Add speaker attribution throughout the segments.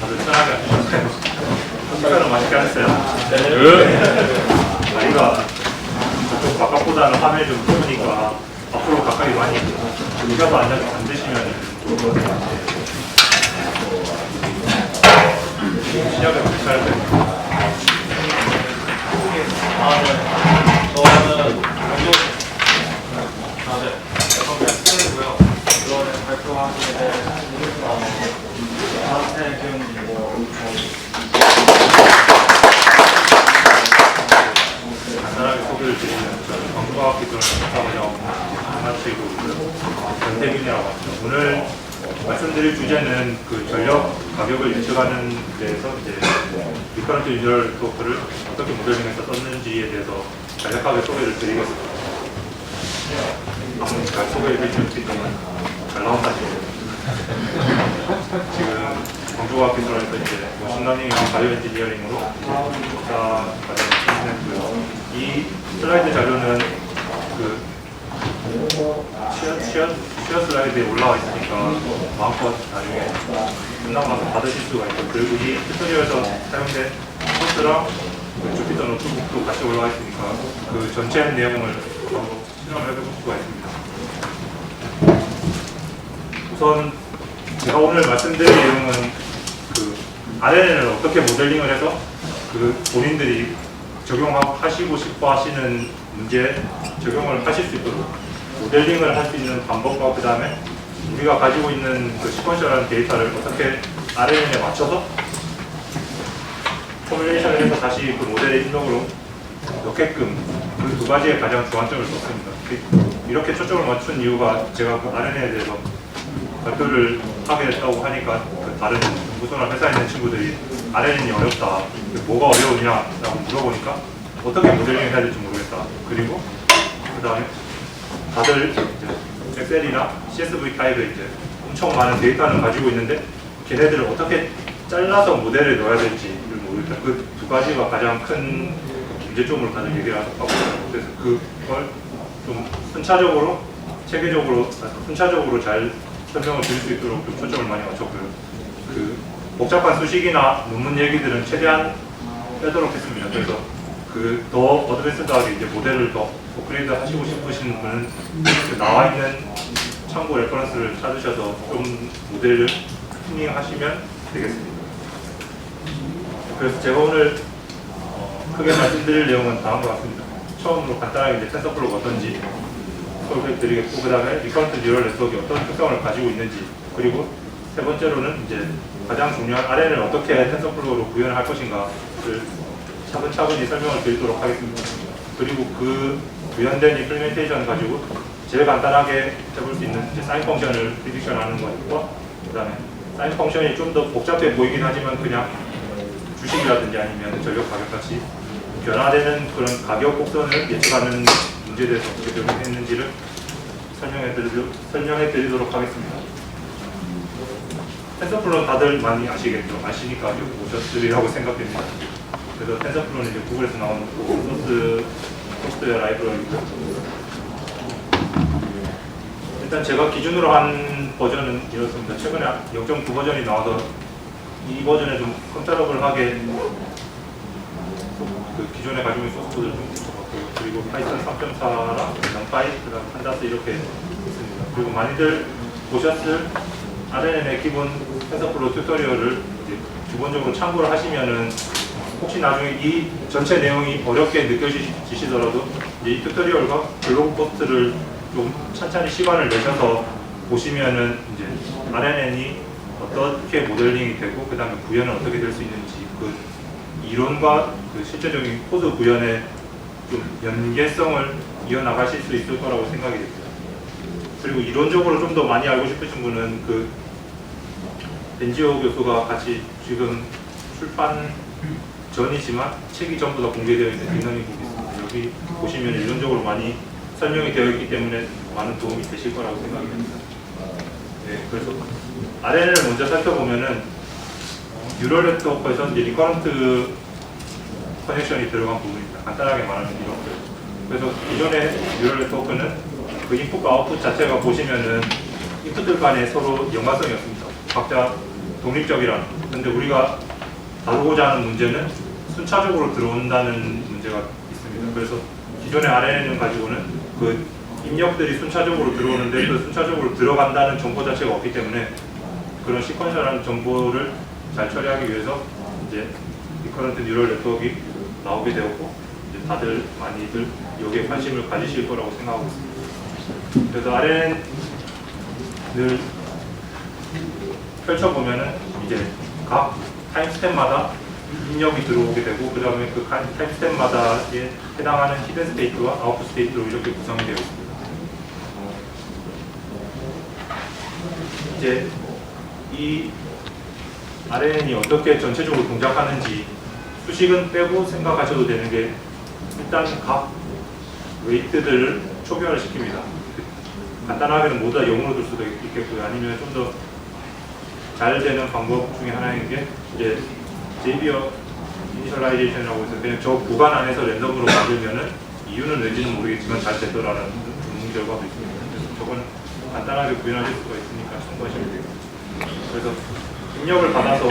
Speaker 1: 다들 편하게 하시죠. 식사는 맛있게 하셨어요? 아이가 저쪽 바깥보다는 화면이 좀 좁으니까 앞으로 가까이 많이 의자도 안 드시면 좋을 것 같아요. 시작을 어떻게 할 거예요?
Speaker 2: 저는 엑컴패스고요. 이거는 발표하게 될 한태균이고
Speaker 1: 간단하게 소개를 드리면 저는 광고과학 기술을 사업하고 마치고 있고요. 전태균이라고 합니다. 오늘 말씀드릴 주제는 그 전력 가격을 예측하는 데에서 이제 리커런트 유저 토크를 어떻게 모델링해서 썼는지에 대해서 간략하게 소개를 드리겠습니다. 한번 잘 소개해 주실 수 있다면 잘 나온다 지금 광주과학 기술에서 이제 머신러닝이랑 바이오 엔지니어링으로 박사 과정을 진행했고요. 이 슬라이드 자료는 그 시어 슬라이드에 올라와 있으니까 마음껏 나중에 끝나고 나서 받으실 수가 있고, 그리고 이 튜토리얼에서 사용된 코스랑 주피터 노트북도 같이 올라와 있으니까 그 전체 내용을 실험을 해볼 수가 있습니다. 우선 제가 오늘 말씀드릴 내용은 그 RNN을 어떻게 모델링을 해서 그 본인들이 적용하시고 싶어 하시는 문제에 적용을 하실 수 있도록 모델링을 할 수 있는 방법과 그 다음에 우리가 가지고 있는 그 시퀀셜한 데이터를 어떻게 RNN에 맞춰서 포뮬레이션을 해서 다시 그 모델의 입력으로 넣게끔 그 두 가지의 가장 주안점을 썼습니다. 이렇게 초점을 맞춘 이유가 제가 그 RNN에 대해서 발표를 하게 됐다고 하니까 그 다른 연구소나 회사에 있는 친구들이 RNN이 어렵다, 뭐가 어려우냐라고 물어보니까 어떻게 모델링을 해야 될지 모르겠다. 그리고 그 다음에 다들 이제 엑셀이나 CSV 타입의 이제 엄청 많은 데이터를 가지고 있는데 걔네들을 어떻게 잘라서 모델에 넣어야 될지를 모르겠다. 그 두 가지가 가장 큰 문제점으로 다들 얘기를 하셨다고. 그래서 그걸 좀 순차적으로, 체계적으로, 순차적으로 잘 설명을 드릴 수 있도록 좀 초점을 많이 맞췄고요. 그 복잡한 수식이나 논문 얘기들은 최대한 빼도록 했습니다. 그래서 그 더 어드밴스드하게 이제 모델을 더 업그레이드 하시고 싶으신 분은 그 나와 있는 참고 레퍼런스를 찾으셔서 좀 모델을 튜닝 하시면 되겠습니다. 그래서 제가 오늘 크게 말씀드릴 내용은 다음과 같습니다. 처음으로 간단하게 이제 텐서플로우가 어떤지 설명해 드리겠고, 그 다음에 리커런트 뉴럴 네트워크가 어떤 특성을 가지고 있는지, 그리고 세 번째로는 이제 가장 중요한 RNN을 어떻게 텐서플로우로 구현할 것인가를 차근차근히 설명을 드리도록 하겠습니다. 그리고 그 구현된 임플리멘테이션 가지고 제일 간단하게 해볼 수 있는 이제 사인 펑션을 프리딕션하는 것과, 그 다음에 사인 펑션이 좀 더 복잡해 보이긴 하지만 그냥 주식이라든지 아니면 전력 가격같이 변화되는 그런 가격 곡선을 예측하는 문제에 대해서 어떻게 적용했는지를 설명해 드리도록 하겠습니다. 텐서플로우는 다들 많이 아시겠죠? 아시니까 오셨으리라고 생각됩니다. 그래서 텐서플로우는 이제 구글에서 나오는 오픈소스 소프트웨어 라이브러리고요. 일단 제가 기준으로 한 버전은 이렇습니다. 최근에 0.9 버전이 나와서 이 버전에 좀 컴패러블하게 그 기존에 가지고 있는 소스들을 좀 붙여봤고요. 그리고 파이썬 3.4랑 numpy, 그다음 판다스 이렇게 있습니다. 그리고 많이들 보셨을 RNN의 기본 텐서플로우 튜토리얼을 이제 기본적으로 참고를 하시면은 혹시 나중에 이 전체 내용이 어렵게 느껴지시더라도 이제 이 튜토리얼과 블로그 포스트를 좀 찬찬히 시간을 내셔서 보시면은 이제 RNN이 어떻게 모델링이 되고 그 다음에 구현은 어떻게 될 수 있는지 그 이론과 그 실제적인 코드 구현의 좀 연계성을 이어나가실 수 있을 거라고 생각이 됩니다. 그리고 이론적으로 좀 더 많이 알고 싶으신 분은 그 벤지오 교수가 같이 지금 출판 전이지만 책이 전부 다 공개되어 있는 빅러닝 북이 있습니다. 여기 보시면 이론적으로 많이 설명이 되어 있기 때문에 많은 도움이 되실 거라고 생각이 됩니다. 네, 그래서 RNN을 먼저 살펴보면은 뉴럴 네트워크에서 이제 리커런트 커넥션이 들어간 부분입니다. 간단하게 말하면 이렇게 그래서 기존의 뉴럴 네트워크는 그 인풋과 아웃풋 자체가 보시면은 인풋들 간에 서로 연관성이 없습니다. 각자 독립적이란. 근데 우리가 다루고자 하는 문제는 순차적으로 들어온다는 문제가 있습니다. 그래서 기존의 RNN을 가지고는 그 입력들이 순차적으로 들어오는데 그 순차적으로 들어간다는 정보 자체가 없기 때문에 그런 시퀀셜한 정보를 잘 처리하기 위해서 이제 리커런트 뉴럴 네트워크가 나오게 되었고 이제 다들 많이들 여기에 관심을 가지실 거라고 생각하고 있습니다. 그래서 RNN을 펼쳐보면은 이제 각 타임스텝마다 입력이 들어오게 되고 그 다음에 그 타임스텝마다에 해당하는 히든 스테이트와 아웃풋 스테이트로 이렇게 구성이 되어 있습니다. 이제 이 RNN이 어떻게 전체적으로 동작하는지 수식은 빼고 생각하셔도 되는 게 일단 각 웨이트들을 초기화를 시킵니다. 간단하게는 모두 다 0으로 둘 수도 있겠고요. 아니면 좀 더 잘 되는 방법 중에 하나인 게 이제 제이비어 이니셜라이제이션이라고 해서 그냥 저 구간 안에서 랜덤으로 만들면은 이유는 왠지는 모르겠지만 잘 되더라라는 전문 결과도 있습니다. 그래서 저거는 간단하게 구현하실 수가 있으니까 참고하시면 되겠습니다. 그래서 입력을 받아서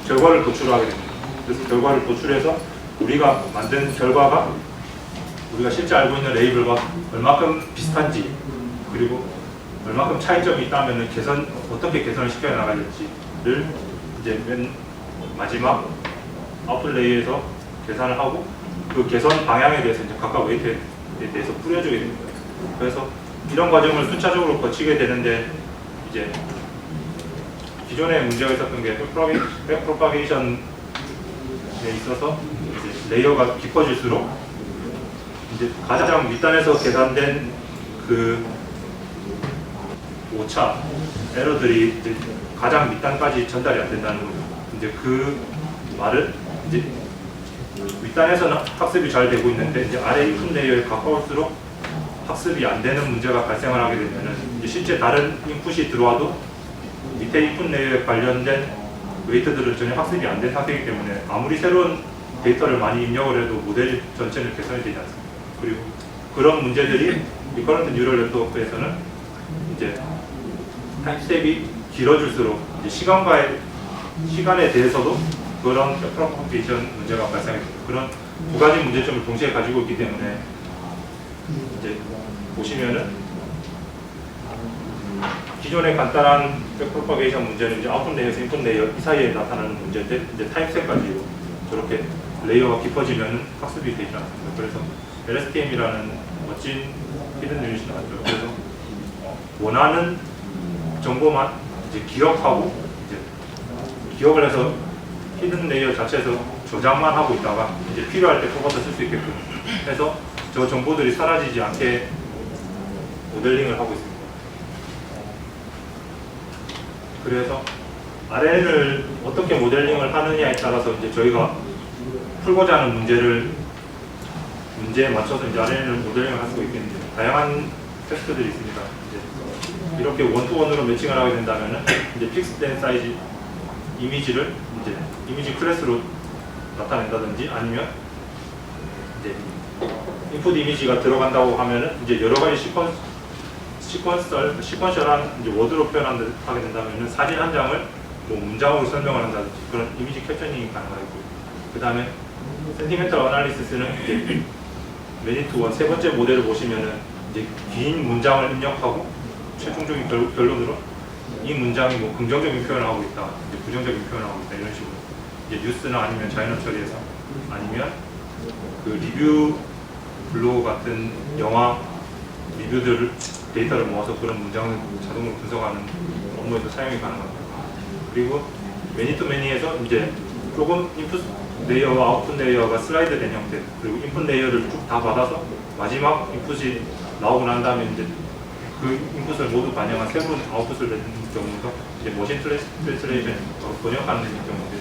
Speaker 1: 결과를 도출하게 됩니다. 그래서 결과를 도출해서 우리가 만든 결과가 우리가 실제 알고 있는 레이블과 얼마큼 비슷한지 그리고 얼마큼 차이점이 있다면 어떻게 개선을 시켜 나가야 될지를 이제 맨 마지막 아웃풋 레이에서 계산을 하고 그 개선 방향에 대해서 이제 각각 웨이트에 대해서 뿌려주게 됩니다. 그래서 이런 과정을 순차적으로 거치게 되는데 이제 기존에 문제가 있었던 게 백프로파게이션에 있어서 이제 레이어가 깊어질수록 이제 가장 윗단에서 계산된 그 오차 에러들이 이제 가장 밑단까지 전달이 안 된다는 거죠. 이제 그 말은 이제 윗단에서는 학습이 잘 되고 있는데 이제 아래 인풋 레이어에 가까울수록 학습이 안 되는 문제가 발생을 하게 되면은 이제 실제 다른 인풋이 들어와도 밑에 인풋 레이어에 관련된 웨이트들은 전혀 학습이 안 된 상태이기 때문에 아무리 새로운 데이터를 많이 입력을 해도 모델 전체는 개선이 되지 않습니다. 그리고 그런 문제들이 리커런트 뉴럴 네트워크에서는 이제 타임스텝이 길어질수록 이제 시간에 대해서도 그런 프로파게이션 문제가 발생합니다. 그런 두 가지 문제점을 동시에 가지고 있기 때문에 이제 보시면은 기존의 간단한 백프로파게이션 문제는 이제 아웃풋 레이어에서 인풋 레이어 이 사이에 나타나는 문제인데 이제 타임스텝까지 저렇게 레이어가 깊어지면 학습이 되지 않습니다. 그래서 LSTM이라는 멋진 히든 유닛이 나왔죠. 그래서 원하는 정보만 이제 기억하고 이제 기억을 해서 히든 레이어 자체에서 저장만 하고 있다가 이제 필요할 때 뽑아서 쓸 수 있게끔 해서 저 정보들이 사라지지 않게 모델링을 하고 있습니다. 그래서 RNN을 어떻게 모델링을 하느냐에 따라서 이제 저희가 풀고자 하는 문제에 맞춰서 이제 RNN을 모델링을 할 수가 있겠는데 다양한 테스트들이 있습니다. 이제 이렇게 원투원으로 매칭을 하게 된다면은 이제 픽스된 사이즈 이미지를 이제 이미지 클래스로 나타낸다든지 아니면 이제 인풋 이미지가 들어간다고 하면은 이제 여러 가지 시퀀셜한 이제 워드로 표현하게 된다면은 사진 한 장을 뭐 문장으로 설명을 한다든지 그런 이미지 캡처닝이 가능하고 그 다음에 센티멘털 어널리시스는 이제 매니투원 세 번째 모델을 보시면은 이제 긴 문장을 입력하고 최종적인 결론으로 이 문장이 뭐 긍정적인 표현을 하고 있다, 이제 부정적인 표현을 하고 있다 이런 식으로 이제 뉴스나 아니면 자연어 처리해서 아니면 그 리뷰 블로그 같은 영화 리뷰들을 데이터를 모아서 그런 문장을 자동으로 분석하는 업무에도 사용이 가능합니다. 그리고 매니투매니에서 이제 조금 인풋 레이어와 아웃풋 레이어가 슬라이드 된 형태 그리고 인풋 레이어를 쭉 다 받아서 마지막 인풋이 나오고 난 다음에 이제 그 인풋을 모두 반영한 새로운 아웃풋을 내는 경우에서 이제 머신 트랜스레이션 번역하는 경우인데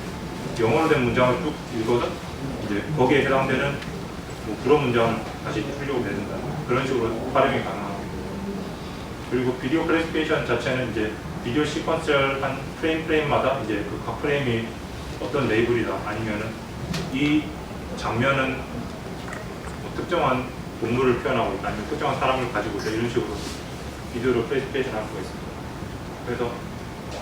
Speaker 1: 영어로 된 문장을 쭉 읽어서 이제 거기에 해당되는 뭐 그런 문장을 다시 풀려고 내는다 그런 식으로 활용이 가능합니다. 그리고 비디오 클래시피케이션 자체는 이제 비디오 시퀀셜 한 프레임마다 이제 그 각 프레임이 어떤 레이블이다 아니면은 이 장면은 뭐 특정한 동물을 표현하고 있다, 아니면 특정한 사람을 가지고 있다, 이런 식으로 비디오로 프레젠테이션 할 수가 있습니다. 그래서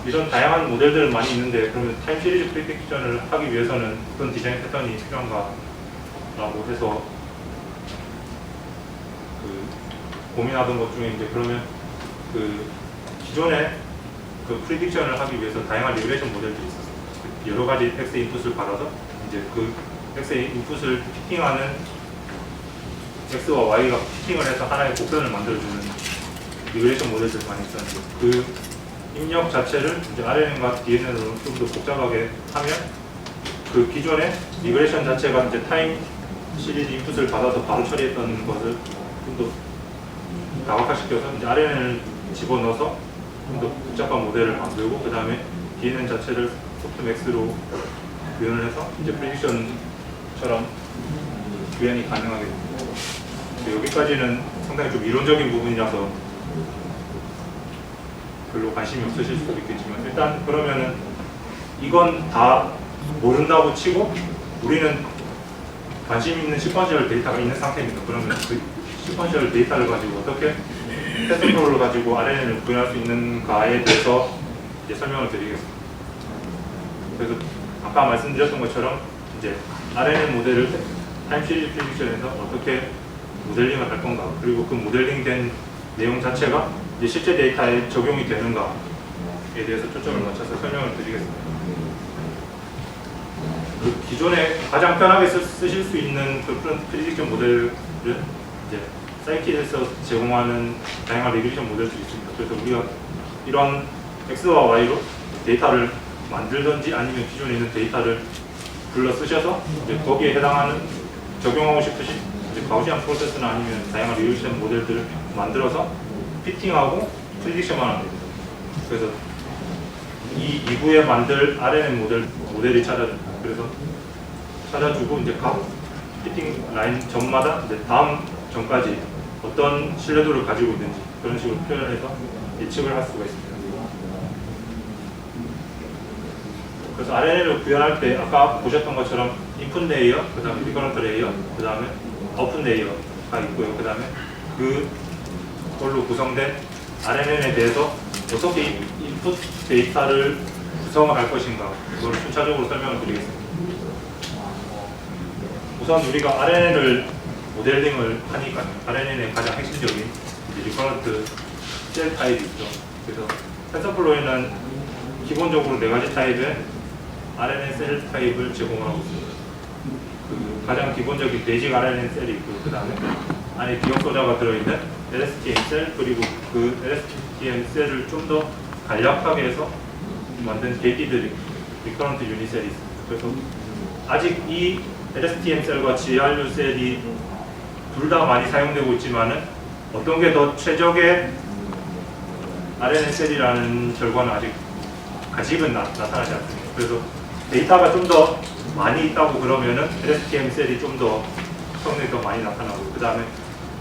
Speaker 1: 이런 다양한 모델들은 많이 있는데, 그러면 타임 시리즈 프리딕션을 하기 위해서는 어떤 디자인 패턴이 필요한가라고 해서 고민하던 것 중에 이제 그러면 기존에 프리딕션을 하기 위해서 다양한 리그레이션 모델들이 있었어요. 여러 가지 X 인풋을 받아서 이제 X 인풋을 피팅하는 X와 Y가 피팅을 해서 하나의 곡선을 만들어주는 리그레이션 모델들이 많이 있었는데, 그 입력 자체를 이제 RNN과 DNN으로 좀 더 복잡하게 하면 그 기존의 리그레이션 자체가 이제 타임 시리즈 인풋을 받아서 바로 처리했던 것을 좀 더 다각화시켜서 이제 RNN을 집어넣어서 좀 더 복잡한 모델을 만들고, 그 다음에 DNN 자체를 소프트맥스로 구현을 해서 이제 프리딕션처럼 구현이 가능하게 됩니다. 여기까지는 상당히 좀 이론적인 부분이라서 별로 관심이 없으실 수도 있겠지만, 일단 그러면은 이건 다 모른다고 치고 우리는 관심 있는 시퀀셜 데이터가 있는 상태입니다. 그러면 그 시퀀셜 데이터를 가지고 어떻게 테스트프로를 가지고 RNN을 구현할 수 있는가에 대해서 이제 설명을 드리겠습니다. 그래서 아까 말씀드렸던 것처럼 이제 RNN 모델을 타임 시리즈 프리딕션에서 어떻게 모델링을 할 건가, 그리고 그 모델링된 내용 자체가 이제 실제 데이터에 적용이 되는가에 대해서 초점을 맞춰서 설명을 드리겠습니다. 기존에 가장 편하게 쓰실 수 있는 프리딕션 모델은 이제 사이키드에서 제공하는 다양한 리그레이션 모델들이 있습니다. 그래서 우리가 이런 X와 Y로 데이터를 만들든지 아니면 기존에 있는 데이터를 불러 쓰셔서 이제 거기에 해당하는 적용하고 싶으신 가우시안 프로세스나 아니면 다양한 리그레이션 모델들을 만들어서 피팅하고 프리딕션만 하면 됩니다. 그래서 이 이후에 만들 RNN 모델이 찾아줍니다. 그래서 찾아주고 이제 각 피팅 라인 점마다 이제 다음 점까지 어떤 신뢰도를 가지고 있는지 그런 식으로 표현해서 예측을 할 수가 있습니다. 그래서 RNN을 구현할 때 아까 보셨던 것처럼 인풋 레이어, 그 다음에 리커런트 레이어, 그 다음에 아웃풋 레이어가 있고요. 그 다음에 그걸로 구성된 RNN에 대해서 어떻게 인풋 데이터를 구성을 할 것인가, 그걸 순차적으로 설명을 드리겠습니다. 우선 우리가 RNN을 모델링을 하니까 RNN의 가장 핵심적인 리커런트 셀 타입이 있죠. 그래서 텐서플로우에는 기본적으로 4가지 타입의 RNN 셀 타입을 제공하고 있습니다. 가장 기본적인 베이직 RNN 셀이 있고, 그 다음에 안에 기억 소자가 들어있는 LSTM 셀, 그리고 그 LSTM 셀을 좀 더 간략하게 해서 만든 게이티드 리커런트 유닛 셀이 있습니다. 그래서 아직 이 LSTM 셀과 GRU 셀이 둘 다 많이 사용되고 있지만은 어떤 게 더 최적의 RNN 셀이라는 결과는 아직은 나타나지 않습니다. 그래서 데이터가 좀 더 많이 있다고 그러면은 LSTM 셀이 좀 더 성능이 더 많이 나타나고, 그 다음에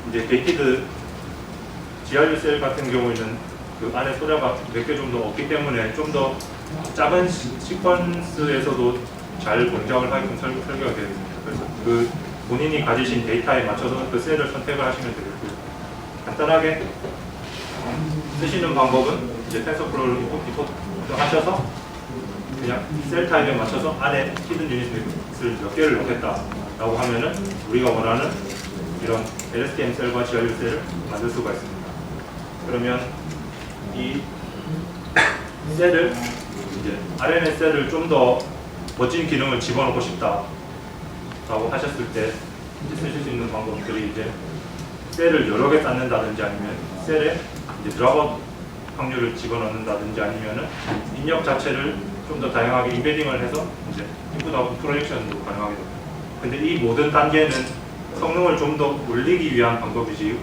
Speaker 1: 이제 게이티드 GRU 셀 같은 경우에는 그 안에 소자가 몇 개 좀 더 없기 때문에 좀 더 작은 시퀀스에서도 잘 공작을 하게끔 설계가 되어 있습니다. 그래서 그 본인이 가지신 데이터에 맞춰서 그 셀을 선택을 하시면 되겠고, 간단하게 쓰시는 방법은 이제 텐서플로우를 인풋 하셔서 그냥 셀 타입에 맞춰서 안에 히든 유닛을 몇 개를 넣겠다라고 하면은 우리가 원하는 이런 LSTM 셀과 GRU 셀을 만들 수가 있습니다. 그러면 이 셀을 이제 RNN 셀을 좀 더 멋진 기능을 집어넣고 싶다라고 하셨을 때 이제 쓰실 수 있는 방법들이 이제 셀을 여러 개 쌓는다든지, 아니면 셀에 이제 드랍아웃 확률을 집어넣는다든지, 아니면은 입력 자체를 좀 더 다양하게 인베딩을 해서 이제 인풋 아웃풋 프로젝션도 가능하게 됩니다. 근데 이 모든 단계는 성능을 좀 더 올리기 위한 방법이지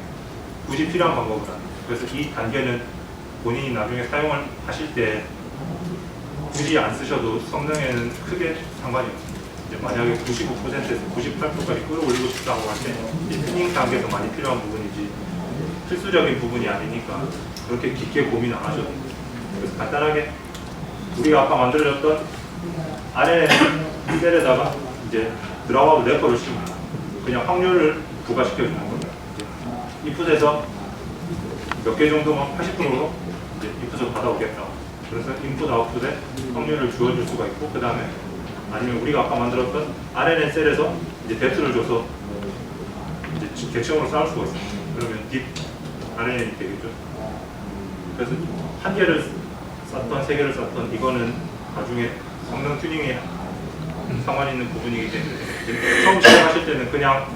Speaker 1: 굳이 필요한 방법은 아닙니다. 그래서 이 단계는 본인이 나중에 사용을 하실 때 굳이 안 쓰셔도 성능에는 크게 상관이 없습니다. 이제 만약에 95%에서 98%까지 끌어올리고 싶다고 할 때 튜닝 단계도 많이 필요한 부분이지 필수적인 부분이 아니니까 그렇게 깊게 고민 안 하셔도 됩니다. 그래서 간단하게 우리가 아까 만들어졌던 RNN 셀에다가 이제 드랍아웃 래퍼를 씌웁니다. 그냥 확률을 부과시켜주는 겁니다. 인풋에서 몇 개 정도만 80%로 이제 인풋을 받아오겠다. 그래서 인풋 아웃풋에 확률을 주어줄 수가 있고, 그 다음에 아니면 우리가 아까 만들었던 RNN 셀에서 이제 뎁스를 줘서 이제 계층으로 쌓을 수가 있습니다. 그러면 딥 RNN이 되겠죠. 그래서 한 개를 쌓던 세 개를 쌓던 이거는 나중에 성능 튜닝에 상관 있는 부분이기 때문에 이제 처음 시작하실 때는 그냥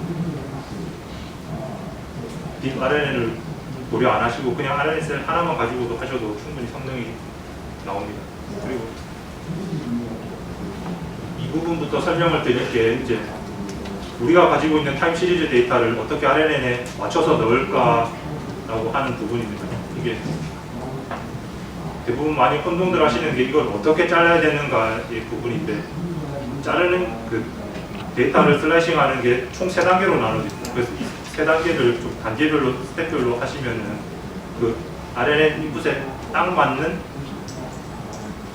Speaker 1: 딥 RNN을 고려 안 하시고 그냥 RNN 셀 하나만 가지고도 하셔도 충분히 성능이 나옵니다. 그리고 이 부분부터 설명을 드릴 게 이제 우리가 가지고 있는 타임 시리즈 데이터를 어떻게 RNN에 맞춰서 넣을까라고 하는 부분입니다. 이게 대부분 많이 혼동들 하시는 게 이걸 어떻게 잘라야 되는가의 부분인데, 자르는 그 데이터를 슬라이싱하는 게 총 3단계로 나눠져 있습니다. 그래서 이 3단계를 좀 단계별로 스텝별로 하시면은 그 RNN 인풋에 딱 맞는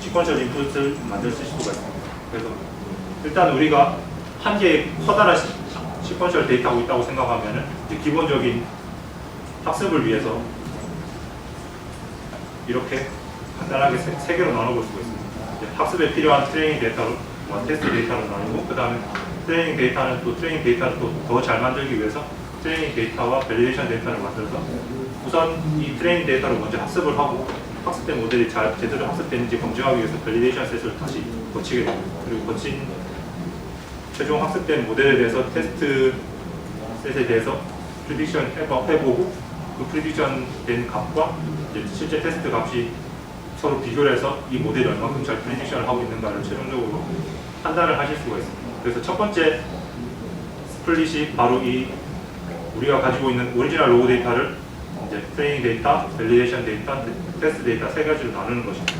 Speaker 1: 시퀀셜 인풋을 만들 수가 있습니다. 그래서 일단 우리가 한 개의 커다란 시퀀셜 데이터가 있다고 생각하면은 이제 기본적인 학습을 위해서 이렇게 간단하게 세 개로 나눠볼 수가 있습니다. 이제 학습에 필요한 트레이닝 데이터로, 테스트 데이터로 나누고, 그 다음에 트레이닝 데이터는 또 트레이닝 데이터를 또 더 잘 만들기 위해서 트레이닝 데이터와 밸리데이션 데이터를 만들어서 우선 이 트레이닝 데이터를 먼저 학습을 하고, 학습된 모델이 제대로 학습되는지 검증하기 위해서 밸리데이션 셋을 다시 거치게 됩니다. 그리고 거친 최종 학습된 모델에 대해서 테스트 셋에 대해서 프리딕션 해보고, 그 프리딕션 된 값과 이제 실제 테스트 값이 서로 비교를 해서 이 모델이 얼마큼 잘 프리딕션을 하고 있는가를 최종적으로 판단을 하실 수가 있습니다. 그래서 첫 번째 스플릿이 바로 이 우리가 가지고 있는 오리지널 로우 데이터를 이제 트레이닝 데이터, 밸리데이션 데이터, 테스트 데이터 세 가지로 나누는 것입니다.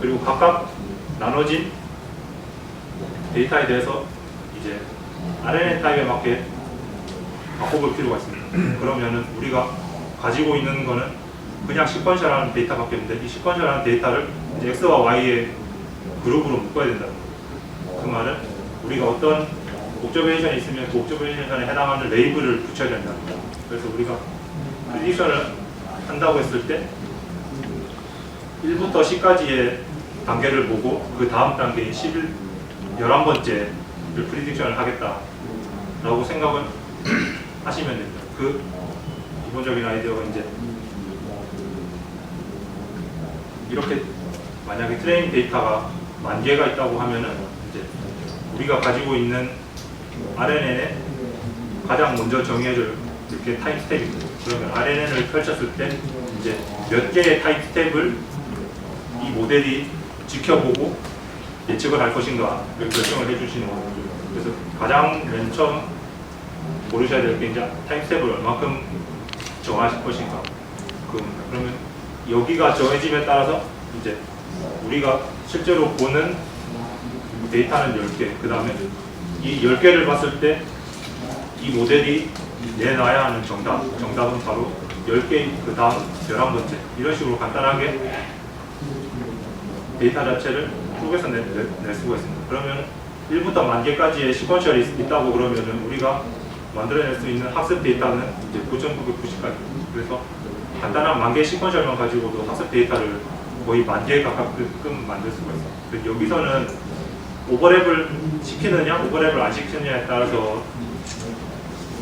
Speaker 1: 그리고 각각 나눠진 데이터에 대해서 이제 RNN 타입에 맞게 바꿔볼 필요가 있습니다. 그러면은 우리가 가지고 있는 거는 그냥 시퀀셜한 데이터밖에 없는데, 이 시퀀셜한 데이터를 이제 X와 Y의 그룹으로 묶어야 된다는 거예요. 그 말은 우리가 어떤 옵저베이션이 있으면 그 옵저베이션에 해당하는 레이블을 붙여야 된다는 거예요. 그래서 우리가 프리딕션을 한다고 했을 때 1부터 10까지의 단계를 보고 그 다음 단계인 11번째를 프리딕션을 하겠다라고 생각을 하시면 됩니다. 그 기본적인 아이디어가 이제 이렇게 만약에 트레이닝 데이터가 10,000개가 있다고 하면은 이제 우리가 가지고 있는 RNN에 가장 먼저 정해줄 이렇게 타임 스텝입니다. 그러면 RNN을 펼쳤을 때 이제 몇 개의 타임 스텝을 이 모델이 지켜보고 예측을 할 것인가를 결정을 해주시는 거죠. 그래서 가장 맨 처음 고르셔야 될 게 이제 타임 스텝을 얼마큼 정하실 것인가. 그러면 여기가 정해짐에 따라서 이제 우리가 실제로 보는 데이터는 10개, 그 다음에 이 10개를 봤을 때 이 모델이 내놔야 하는 정답은 바로 10개, 그 다음 11번째, 이런 식으로 간단하게 데이터 자체를 쪼개서 낼 수가 있습니다. 그러면 1부터 10,000개까지의 시퀀셜이 있다고 그러면은 우리가 만들어낼 수 있는 학습 데이터는 이제 9,990까지. 그래서 간단한 10,000개 시퀀셜만 가지고도 학습 데이터를 거의 10,000개 가깝게끔 만들 수가 있어요. 여기서는 오버랩을 시키느냐, 오버랩을 안 시키느냐에 따라서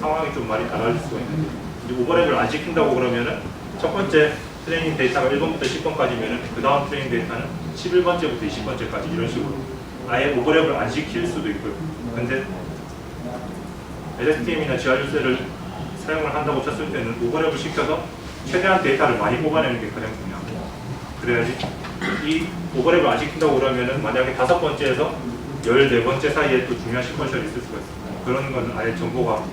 Speaker 1: 상황이 좀 많이 달라질 수가 있는데, 이제 오버랩을 안 시킨다고 그러면은 첫 번째 트레이닝 데이터가 1번부터 10번까지면은 그 다음 트레이닝 데이터는 11번째부터 20번째까지 이런 식으로 아예 오버랩을 안 시킬 수도 있고요. 근데 LSTM이나 GRU셀을 사용을 한다고 쳤을 때는 오버랩을 시켜서 최대한 데이터를 많이 뽑아내는 게 가장 중요합니다. 그래야지 이 오버랩을 안 시킨다고 그러면은 만약에 5번째에서 14번째 사이에 또 중요한 시퀀셜이 있을 수가 있습니다. 그런 건 아예 정보가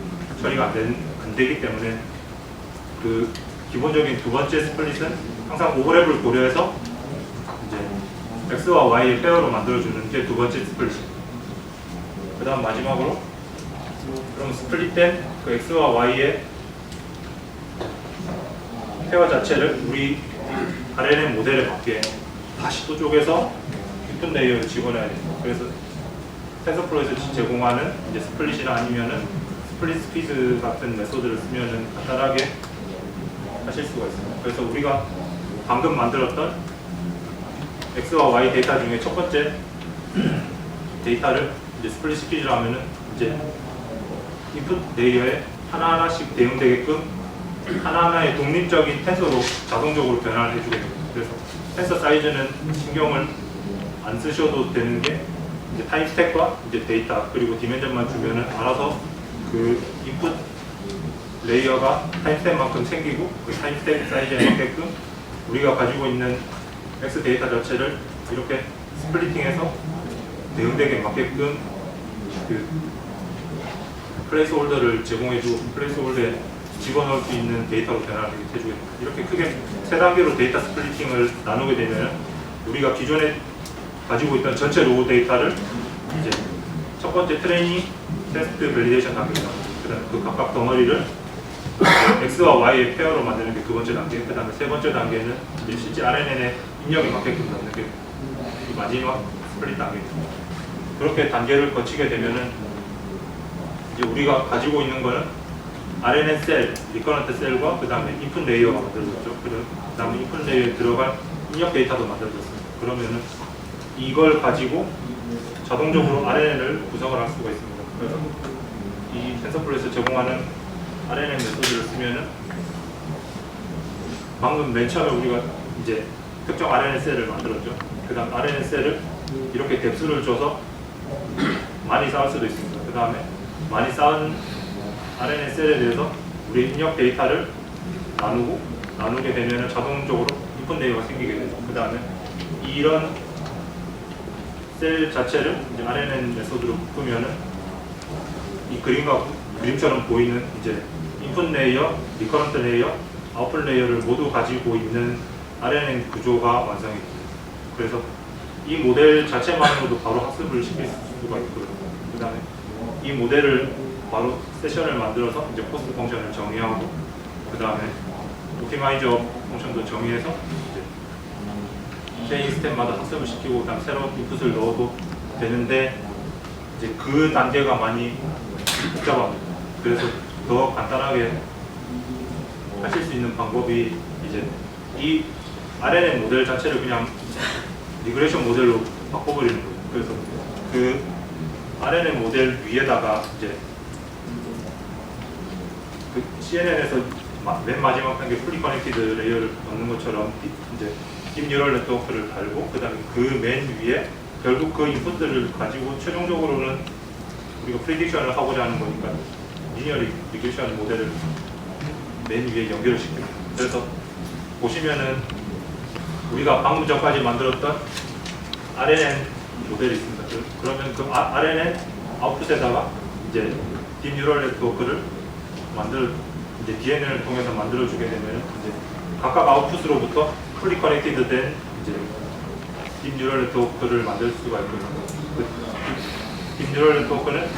Speaker 1: 처리가 안 되기 때문에 그 기본적인 두 번째 스플릿은 항상 오버랩을 고려해서 이제 X와 Y의 페어로 만들어주는 게 두 번째 스플릿입니다. 그 다음 마지막으로 그럼 스플릿된 그 X와 Y의 페어 자체를 우리 RNN 모델에 맞게 다시 또 쪼개서 인풋 레이어를 집어넣어야 됩니다. 그래서 텐서플로에서 제공하는 이제 스플릿이나 아니면은 스플릿 스퀴즈 같은 메소드를 쓰면은 간단하게 하실 수가 있습니다. 그래서 우리가 방금 만들었던 X와 Y 데이터 중에 첫 번째 데이터를 이제 스플릿 스퀴즈를 하면은 이제 인풋 레이어에 하나하나씩 대응되게끔 하나하나의 독립적인 텐서로 자동적으로 변환을 해주게 됩니다. 그래서 텐서 사이즈는 신경을 안 쓰셔도 되는 게 이제 타임 스택과 이제 데이터 그리고 디멘전만 주면은 알아서 그 인풋 레이어가 타임 스택만큼 생기고 그 타임 스택 사이즈에 맞게끔 우리가 가지고 있는 X 데이터 자체를 이렇게 스플리팅해서 대응되게 맞게끔 그 플레이스 홀더를 제공해주고 플레이스 홀더에 집어넣을 수 있는 데이터로 변화를 해주게 됩니다. 이렇게 크게 세 단계로 데이터 스플리팅을 나누게 되면 우리가 기존에 가지고 있던 전체 로우 데이터를 이제 첫 번째 트레이닝, 테스트, 밸리데이션 단계입니다. 그다음에 그 각각 덩어리를 X와 Y의 페어로 만드는 게 두 번째 단계. 그다음에 세 번째 단계는 이제 실제 RNN의 입력에 맞게끔 넣는 게 이 마지막 스플릿 단계입니다. 그렇게 단계를 거치게 되면은 이제 우리가 가지고 있는 거는 RNN 셀, 리커런트 셀과 그 다음에 인풋 레이어가 만들어졌죠. 그 다음에 인풋 레이어에 들어간 입력 데이터도 만들어졌습니다. 그러면은 이걸 가지고 자동적으로 RNN을 구성을 할 수가 있습니다. 그래서 이 텐서플로에서 제공하는 RNN 메소드를 쓰면은 방금 맨 처음에 우리가 이제 특정 RNN 셀을 만들었죠. 그 다음 RNN 셀을 이렇게 뎁스를 줘서 많이 쌓을 수도 있습니다. 그 다음에 많이 쌓은 RNN 셀에 대해서 우리 입력 데이터를 나누게 되면 자동적으로 인풋 레이어가 생기게 되죠. 그 다음에 이런 셀 자체를 이제 RNN 메소드로 묶으면은 이 그림처럼 보이는 이제 인풋 레이어, 리커런트 레이어, 아웃풋 레이어를 모두 가지고 있는 RNN 구조가 완성이 됩니다. 그래서 이 모델 자체만으로도 바로 학습을 시킬 수가 있고요. 그 다음에 이 모델을 바로 세션을 만들어서 이제 코스트 펑션을 정의하고 그 다음에 옵티마이저 펑션도 정의해서 이제 트레이닝 스텝마다 학습을 시키고 그 다음 새로운 인풋을 넣어도 되는데 이제 그 단계가 많이 복잡합니다. 그래서 더 간단하게 하실 수 있는 방법이 이제 이 RNN 모델 자체를 그냥 리그레이션 모델로 바꿔버리는 거예요. 그래서 그 RNN 모델 위에다가 이제 그 CNN에서 맨 마지막 단계 풀리 커넥티드 레이어를 넣는 것처럼 이제 딥 뉴럴 네트워크를 달고 그다음에 그 맨 위에 결국 그 인풋들을 가지고 최종적으로는 우리가 프리딕션을 하고자 하는 거니까 리니어 리그레이션 모델을 맨 위에 연결을 시킵니다. 그래서 보시면은 우리가 방금 전까지 만들었던 RNN 모델이 있습니다. 그러면 그 RNN 아웃풋에다가 이제 딥 뉴럴 네트워크를 이제 DNN을 통해서 만들어주게 되면 이제 각각 아웃풋으로부터 풀리 커넥티드 된 이제 딥 뉴럴 네트워크를 만들 수가 있고요. 딥 뉴럴 네트워크는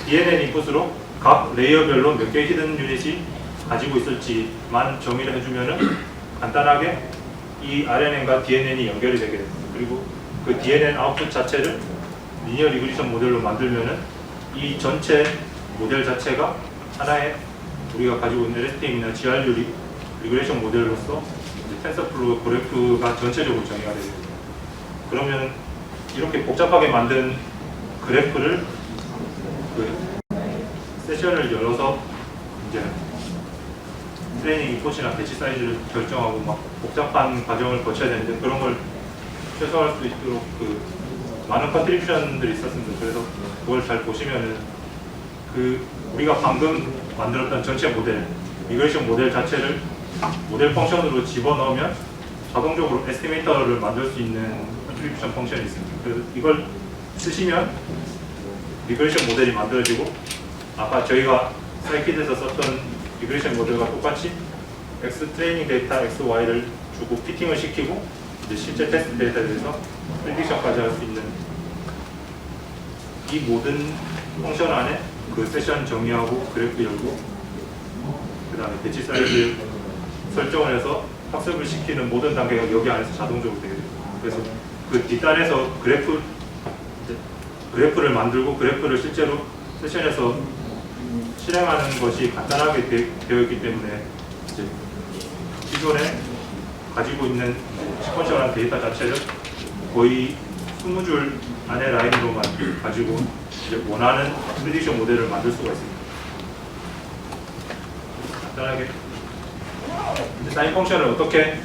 Speaker 1: DNN 인풋으로 각 레이어별로 몇 개의 히든 유닛이 가지고 있을지만 정의를 해주면은 간단하게 이 RNN과 DNN이 연결이 되게 됩니다. 그리고 그 DNN 아웃풋 자체를 리니어 리그레이션 모델로 만들면은 이 전체 모델 자체가 하나의 우리가 가지고 있는 LSTM이나 GRU 리그레이션 모델로서 텐서플로우 그래프가 전체적으로 정의가 됩니다. 그러면 이렇게 복잡하게 만든 그래프를 그 세션을 열어서 이제 트레이닝 인풋이나 배치 사이즈를 결정하고 막 복잡한 과정을 거쳐야 되는데 그런 걸 최소화할 수 있도록 그 많은 컨트리뷰션들이 있었습니다. 그래서 그걸 잘 보시면은 그 우리가 방금 만들었던 전체 모델, 미그레이션 모델 자체를 모델 펑션으로 집어넣으면 자동적으로 에스티메이터를 만들 수 있는 컨트리뷰션 펑션이 있습니다. 그래서 이걸 쓰시면 미그레이션 모델이 만들어지고 아까 저희가 사이키드에서 썼던 미그레이션 모델과 똑같이 X 트레이닝 데이터 XY를 주고 피팅을 시키고 이제 실제 테스트 데이터에 대해서 프리딕션까지 할 수 있는 이 모든 펑션 안에 그 세션 정의하고 그래프 열고 그 다음에 배치 사이즈 설정을 해서 학습을 시키는 모든 단계가 여기 안에서 자동적으로 되게 됩니다. 그래서 그 뒷단에서 그래프를 만들고 그래프를 실제로 세션에서 실행하는 것이 간단하게 되어 있기 때문에 이제 기존에 가지고 있는 시퀀셜한 데이터 자체를 거의 20줄 안의 라인으로만 가지고 이제 원하는 프리딕션 모델을 만들 수가 있습니다. 간단하게 사인 펑션을 어떻게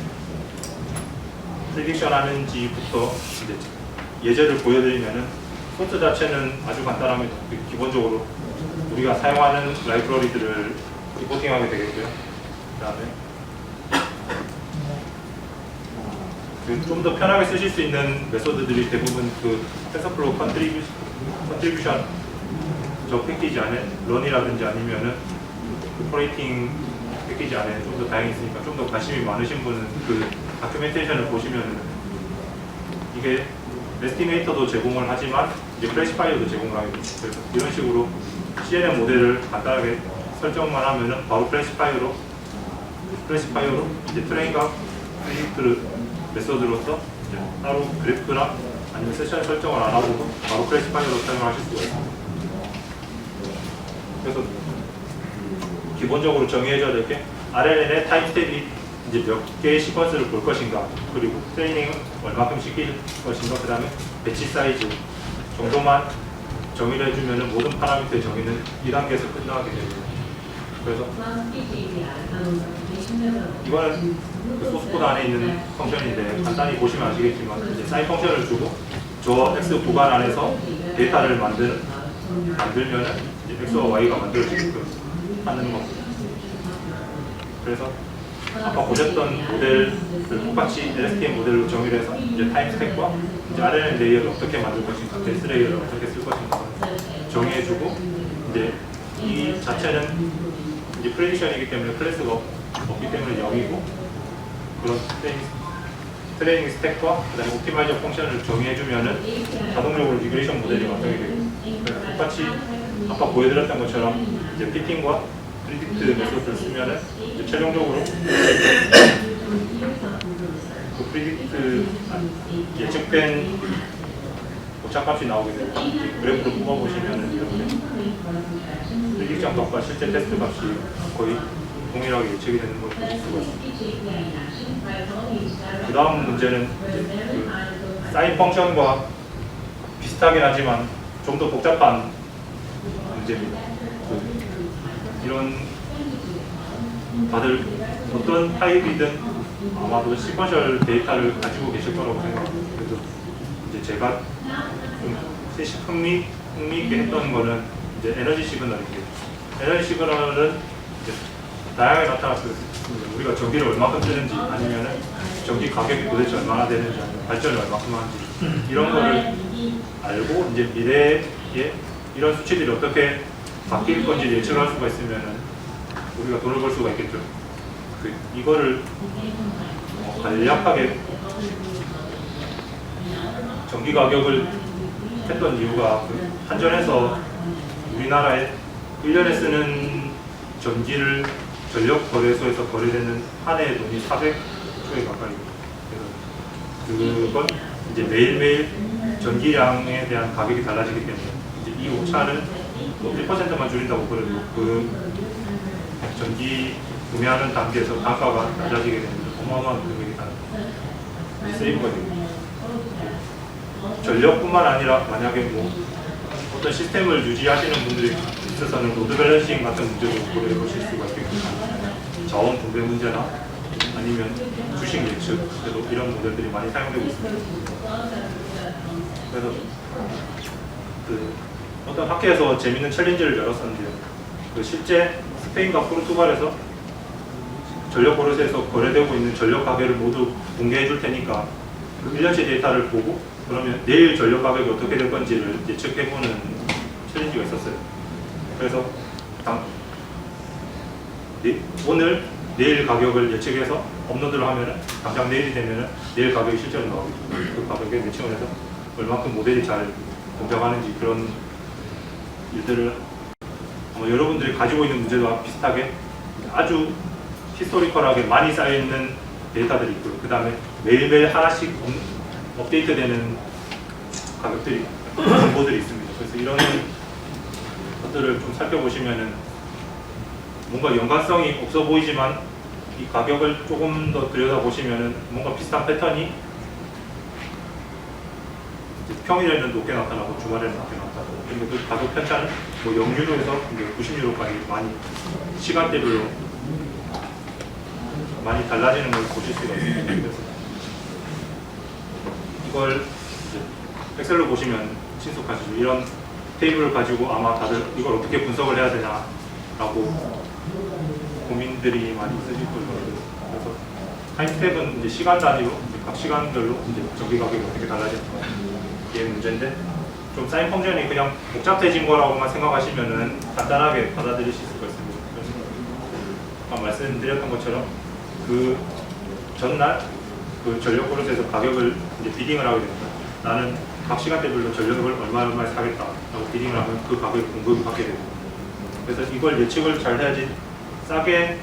Speaker 1: 프리딕션 하는지부터 이제 예제를 보여드리면은 소스 자체는 아주 간단합니다. 기본적으로 우리가 사용하는 라이브러리들을 리포팅하게 되겠고요. 그다음에 좀 더 편하게 쓰실 수 있는 메소드들이 대부분 그 텐서플로우 컨트리뷰션 저 패키지 안에 런이라든지 아니면은 그 오퍼레이팅 패키지 안에 좀 더 다양히 있으니까 좀 더 관심이 많으신 분은 그 다큐멘테이션을 보시면은 이게 에스티메이터도 제공을 하지만 이제 클래시파이어도 제공을 하게 됩니다. 그래서 이런 식으로 CNN 모델을 간단하게 설정만 하면은 바로 클래시파이어로 이제 트레인과 프리딕트 메소드로서 이제 따로 그래프나 아니면 세션 설정을 안 하고 바로 클래시파이어로 사용하실 수가 있습니다. 그래서 기본적으로 정의해줘야 될 게 RNN의 타임 스텝이 이제 몇 개의 시퀀스를 볼 것인가, 그리고 트레이닝을 얼마큼 시킬 것인가, 그 다음에 배치 사이즈 정도만 정의를 해주면 모든 파라미터의 정의는 2단계에서 끝나게 됩니다. 그래서 이거는 그 소스코드 안에 있는 펑션인데 간단히 보시면 아시겠지만 이제 사인 펑션을 주고 저 X 구간 안에서 데이터를 만들면은 이제 X와 Y가 만들어지게끔 하는 겁니다. 그래서 아까 보셨던 모델을 똑같이 LSTM 모델로 정의를 해서 이제 타임 스택과 이제 RNN 레이어를 어떻게 만들 것인가, 베이스 레이어를 어떻게 쓸 것인가 정의해주고, 이제 이 자체는 이제 프레딕션이기 때문에 클래스가 없기 때문에 0이고 그런 트레이닝 스택과 그다음에 옵티마이저 펑션을 정의해주면은 자동적으로 리그레이션 모델이 완성이 되고, 그래서 똑같이 아까 보여드렸던 것처럼 이제 피팅과 프리딕트 메소드를 쓰면은 이제 최종적으로 그 프리딕트 예측된 오차값이 나오게 되고 그래프로 뽑아보시면은 이렇게 프리딕션 값과 실제 테스트 값이 거의 동일하게 예측이 되는 걸 보실 수가 있습니다. 그 다음 문제는 그 사인 펑션과 비슷하긴 하지만 좀 더 복잡한 문제입니다. 이런 다들 어떤 타입이든 아마도 시퀀셜 데이터를 가지고 계실 거라고 생각합니다. 그래서 이제 제가 좀 흥미있게 했던 거는 이제 에너지 시그널인데, 에너지 시그널은 이제 다양하게 나타났습니다. 우리가 전기를 얼마큼 쓰는지, 아니면은 전기 가격이 도대체 얼마나 되는지, 아니면 발전을 얼마큼 하는지 이런 거를 알고 이제 미래에 이런 수치들이 어떻게 바뀔 건지 예측할 수가 있으면은 우리가 돈을 벌 수가 있겠죠. 이거를 간략하게 전기 가격을 했던 이유가 한전에서 우리나라에 1년에 쓰는 전기를 전력 거래소에서 거래되는 한 해의 돈이 400조에 가까이. 그래서 그건 이제 매일매일 전기량에 대한 가격이 달라지기 때문에 이제 이 오차는 1%만 줄인다고 그래도 그 전기 구매하는 단계에서 단가가 낮아지게 되면 어마어마한 금액이 세이브가 됩니다. 전력뿐만 아니라 만약에 뭐 어떤 시스템을 유지하시는 분들이 있어서는 로드 밸런싱 같은 문제도 고려해 보실 수가 있겠고, 자원 분배 문제나 아니면 주식 예측, 그래도 이런 모델들이 많이 사용되고 있습니다. 그래서 어떤 학회에서 재밌는 챌린지를 열었었는데요. 실제 스페인과 포르투갈에서 전력 거래소에서 거래되고 있는 전력 가격을 모두 공개해 줄 테니까 그 1년치 데이터를 보고 그러면 내일 전력 가격이 어떻게 될 건지를 예측해보는 챌린지가 있었어요. 그래서 오늘 내일 가격을 예측해서 업로드를 하면은 당장 내일이 되면은 내일 가격이 실제로 나오겠죠. 그 가격에 매칭을 해서 얼마큼 모델이 잘 동작하는지 그런 일들을 여러분들이 가지고 있는 문제와 비슷하게 아주 히스토리컬하게 많이 쌓여있는 데이터들이 있고요. 그 다음에 매일매일 하나씩 업데이트되는 가격들이 정보들이 있습니다. 그래서 이런 것들을 좀 살펴보시면은 뭔가 연관성이 없어 보이지만 이 가격을 조금 더 들여다보시면은 뭔가 비슷한 패턴이 이제 평일에는 높게 나타나고 주말에는 낮게 나타나고, 근데 그 가격 편차는 뭐 0유로에서 90유로까지 많이 시간대별로 많이 달라지는 걸 보실 수가 있습니다. 그래서 이걸 이제 엑셀로 보시면 친숙하시죠. 이런 테이블을 가지고 아마 다들 이걸 어떻게 분석을 해야 되나라고 고민들이 많이 있으실 거예요. 그래서 타임스텝은 이제 시간 단위로 각 시간별로 이제 전기 가격이 어떻게 달라지는가 이게 문제인데, 좀 사인 펑션이 그냥 복잡해진 거라고만 생각하시면은 간단하게 받아들일 수 있을 것 같습니다. 그래서 아까 말씀드렸던 것처럼 그 전날 그 전력 그릇에서 가격을 이제 비딩을 하게 됩니다. 나는 각 시간대별로 전력을 얼마에 사겠다라고 비딩을 하면 그 가격을 공급이 받게 됩니다. 그래서 이걸 예측을 잘 해야지 싸게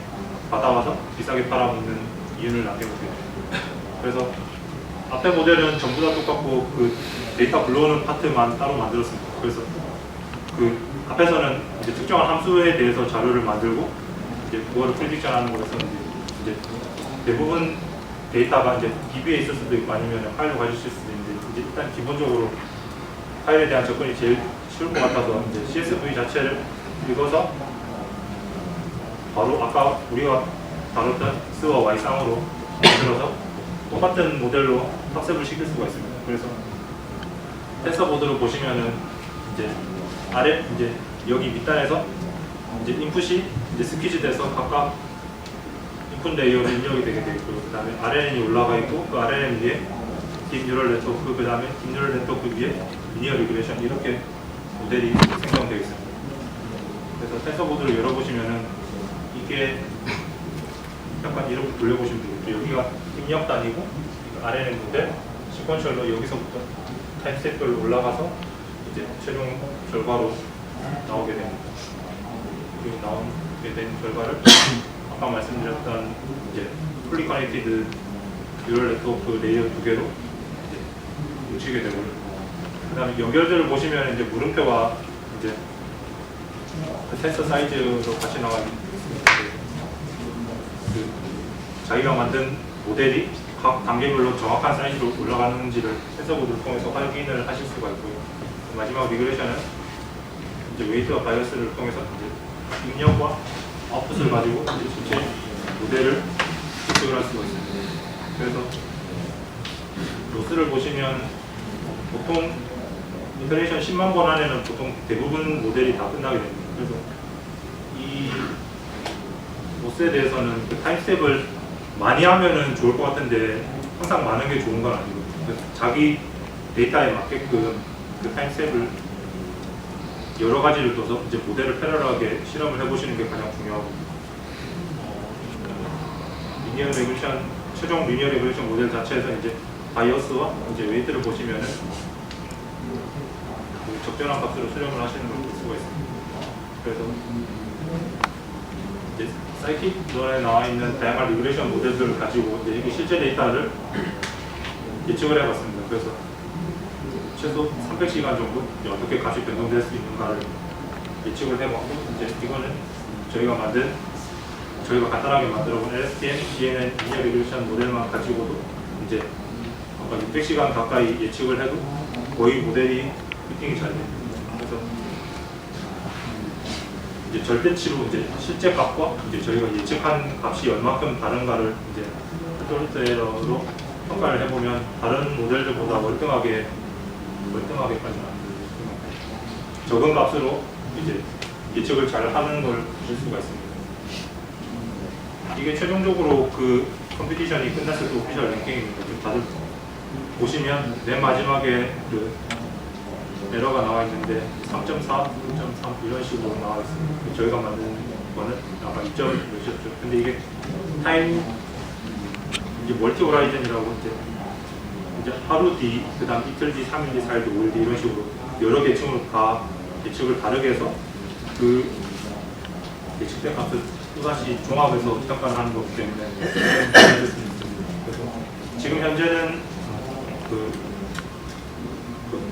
Speaker 1: 받아와서 비싸게 팔아먹는 이윤을 남겨보게 됩니다. 그래서 앞에 모델은 전부 다 똑같고 그 데이터 불러오는 파트만 따로 만들었습니다. 그래서 그 앞에서는 이제 특정한 함수에 대해서 자료를 만들고 이제 그거를 프리딕션하는 거에서 이제 대부분 데이터가 이제 DB에 있을 수도 있고 아니면 파일로 가지실 수도 있는데, 이제 일단 기본적으로 파일에 대한 접근이 제일 쉬울 것 같아서 이제 CSV 자체를 읽어서 바로 아까 우리가 다뤘던 X와 Y 쌍으로 만들어서 똑같은 모델로 학습을 시킬 수가 있습니다. 그래서 텐서보드로 보시면은 이제 아래 이제 여기 밑단에서 이제 인풋이 이제 스퀴즈 돼서 각각 인풋 레이어로 입력이 되게 되어 있고, 그 다음에 RNN이 올라가 있고 그 RNN 위에 딥 뉴럴 네트워크, 그 다음에 딥 뉴럴 네트워크 위에 리니어 리그레이션, 이렇게 모델이 생성되어 있습니다. 그래서 텐서보드를 열어보시면은 이게 약간 이렇게 돌려보시면 되겠죠. 여기가 입력 단위고 RNN 모델 시퀀셜로 여기서부터 타임스텝별로 올라가서 이제 최종 결과로 나오게 됩니다. 그리고 나오게 된 결과를 아까 말씀드렸던 이제 풀리 커넥티드 뉴럴 네트워크 레이어 두 개로 이제 뭉치게 되고, 그다음에 연결들을 보시면 이제 물음표가 이제 그 텐서 사이즈로 같이 나와 있습니다. 그 자기가 만든 모델이 각 단계별로 정확한 사이즈로 올라가는지를 텐서보드를 통해서 확인을 하실 수가 있고요. 마지막 리그레이션은 이제 웨이트와 바이어스를 통해서 이제 입력과 아웃풋을 가지고 이제 전체 모델을 예측을 할 수가 있습니다. 그래서 로스를 보시면 보통 이터레이션 10만 번 안에는 보통 대부분 모델이 다 끝나게 됩니다. 그래서 이 로스에 대해서는 그 타임스텝을 많이 하면은 좋을 것 같은데 항상 많은 게 좋은 건 아니거든요. 그래서 자기 데이터에 맞게끔 그 타임스텝을 여러 가지를 둬서 이제 모델을 패러럴하게 실험을 해보시는 게 가장 중요하고, 리니어 레그레이션, 최종 리니어 레그레이션 모델 자체에서 이제 바이어스와 이제 웨이트를 보시면은 그 적절한 값으로 수렴을 하시는 걸 볼 수가 있습니다. 그래서 이제 사이킥-론에 나와 있는 다양한 리그레이션 모델들을 가지고 이제 이게 실제 데이터를 예측을 해봤습니다. 그래서 최소 300시간 정도 이제 어떻게 값이 변동될 수 있는가를 예측을 해봤고, 이제 이거는 저희가 간단하게 만들어본 LSTM, CNN, 리니어 리그레이션 모델만 가지고도 이제 아까 600시간 가까이 예측을 해도 거의 모델이 피팅이 잘 됩니다. 그래서 이제 절대치로 이제 실제 값과 이제 저희가 예측한 값이 얼마큼 다른가를 이제 토탈 평가를 해보면 다른 모델들보다 월등하게까지는 안 돼요. 적은 값으로 이제 예측을 잘 하는 걸 보실 수가 있습니다. 이게 최종적으로 그 컴피티션이 끝났을 때 오피셜 랭킹입니다. 지금 다들 보시면 맨 마지막에 그 에러가 나와 있는데 3.4, 2.3 이런 식으로 나와 있습니다. 저희가 만든 거는 아까 2점 몇이었죠. 근데 이게 타임 이제 멀티 호라이즌이라고 이제 하루 뒤, 그다음 이틀 뒤, 3일 뒤, 4일 뒤, 5일 뒤 이런 식으로 여러 계층으로 다 예측을 다르게 해서 그 예측된 값을 또다시 종합해서 평가를 하는 거기 때문에 그래서 지금 현재는 그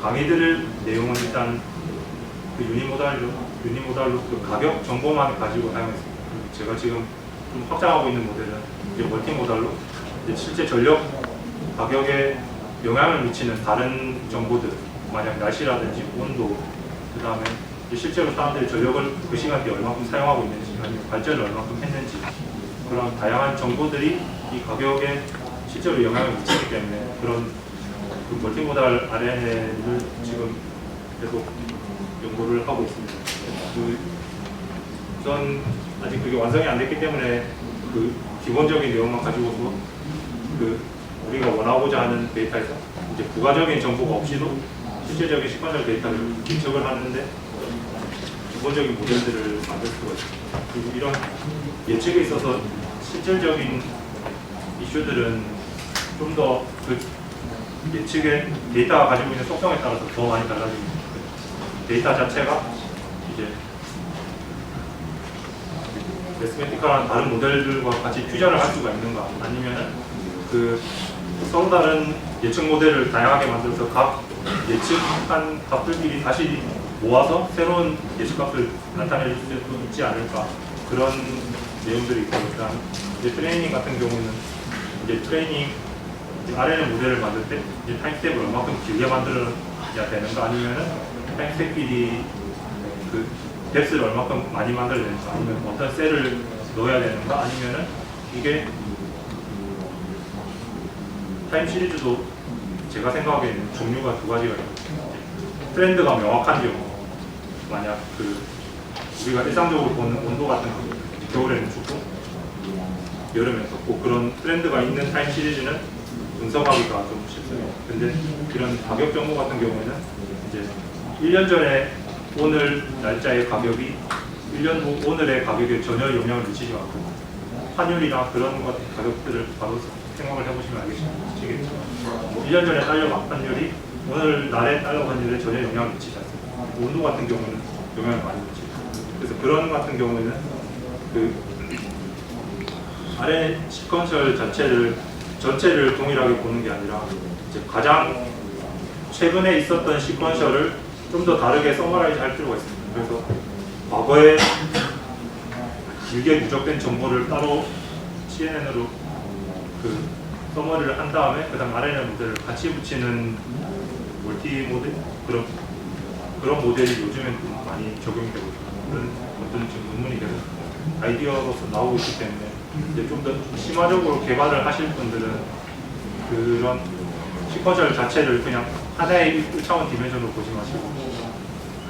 Speaker 1: 강의들 내용은 일단 그 유니모달로 유니모달로 그 가격 정보만 가지고 사용했습니다. 제가 지금 좀 확장하고 있는 모델은 이제 멀티모달로 이제 실제 전력 가격에 영향을 미치는 다른 정보들, 만약 날씨라든지 온도, 그 다음에 실제로 사람들이 전력을 그 시간대에 얼마큼 사용하고 있는지, 아니면 발전을 얼마큼 했는지, 그런 다양한 정보들이 이 가격에 실제로 영향을 미치기 때문에 그런 그 멀티모달 RNN을 지금 계속 연구를 하고 있습니다. 우선 아직 그게 완성이 안 됐기 때문에 그 기본적인 내용만 가지고서 그 우리가 원하고자 하는 데이터에서 이제 부가적인 정보가 없이도 실제적인 시퀀셜 데이터를 예측을 하는데 기본적인 모델들을 만들 수가 있습니다. 그리고 이런 예측에 있어서 실질적인 이슈들은 좀 더 그 예측의 데이터가 가지고 있는 속성에 따라서 더 많이 달라집니다. 데이터 자체가 이제 매스매티컬한 다른 모델들과 같이 퓨전을 할 수가 있는가, 아니면은 그 서로 다른 예측 모델을 다양하게 만들어서 각 예측한 값들끼리 다시 모아서 새로운 예측값을 나타낼 수 있지 않을까, 그런 내용들이 있고, 일단 이제 트레이닝 같은 경우는 이제 트레이닝 RNN 모델을 만들 때 이제 타임스텝을 얼마큼 길게 만들어야 되는가, 아니면은 타임스텝끼리 그 뎁스를 얼마큼 많이 만들어야 되는가, 아니면 어떤 셀을 넣어야 되는가, 아니면은 이게 타임 시리즈도 제가 생각하기에는 종류가 두 가지가 있어요. 트렌드가 명확한 경우, 만약 그 우리가 일상적으로 보는 온도 같은 거, 겨울에는 춥고 여름에는 덥고, 그런 트렌드가 있는 타임 시리즈는 분석하기가 좀 쉽습니다. 근데 이런 가격 정보 같은 경우에는 이제 1년 전에 오늘 날짜의 가격이 1년 후 오늘의 가격에 전혀 영향을 미치지 않고, 환율이나 그런 것 가격들을 바로 생각을 해보시면 알겠지만, 뭐 1년 전에 달러 환율이 오늘 날의 달러 환율에 전혀 영향을 미치지 않습니다. 온도 같은 경우는 영향을 많이 미치죠. 그래서 그런 같은 경우에는 그 RNN 시퀀셜 전체를 동일하게 보는 게 아니라 이제 가장 최근에 있었던 시퀀셜을 좀 더 다르게 서머라이즈 할 필요가 있습니다. 그래서 과거에 길게 누적된 정보를 따로 CNN으로 그 서머리를 한 다음에 그다음 RNN 모델을 같이 붙이는 멀티 모델, 그런 모델이 요즘엔 좀 많이 적용되고 있고, 그런 것들은 지금 논문이 계속 아이디어로서 나오고 있기 때문에 이제 좀 더 심화적으로 개발을 하실 분들은 그런 시퀀셜 자체를 그냥 하나의 1차원 디멘션으로 보지 마시고,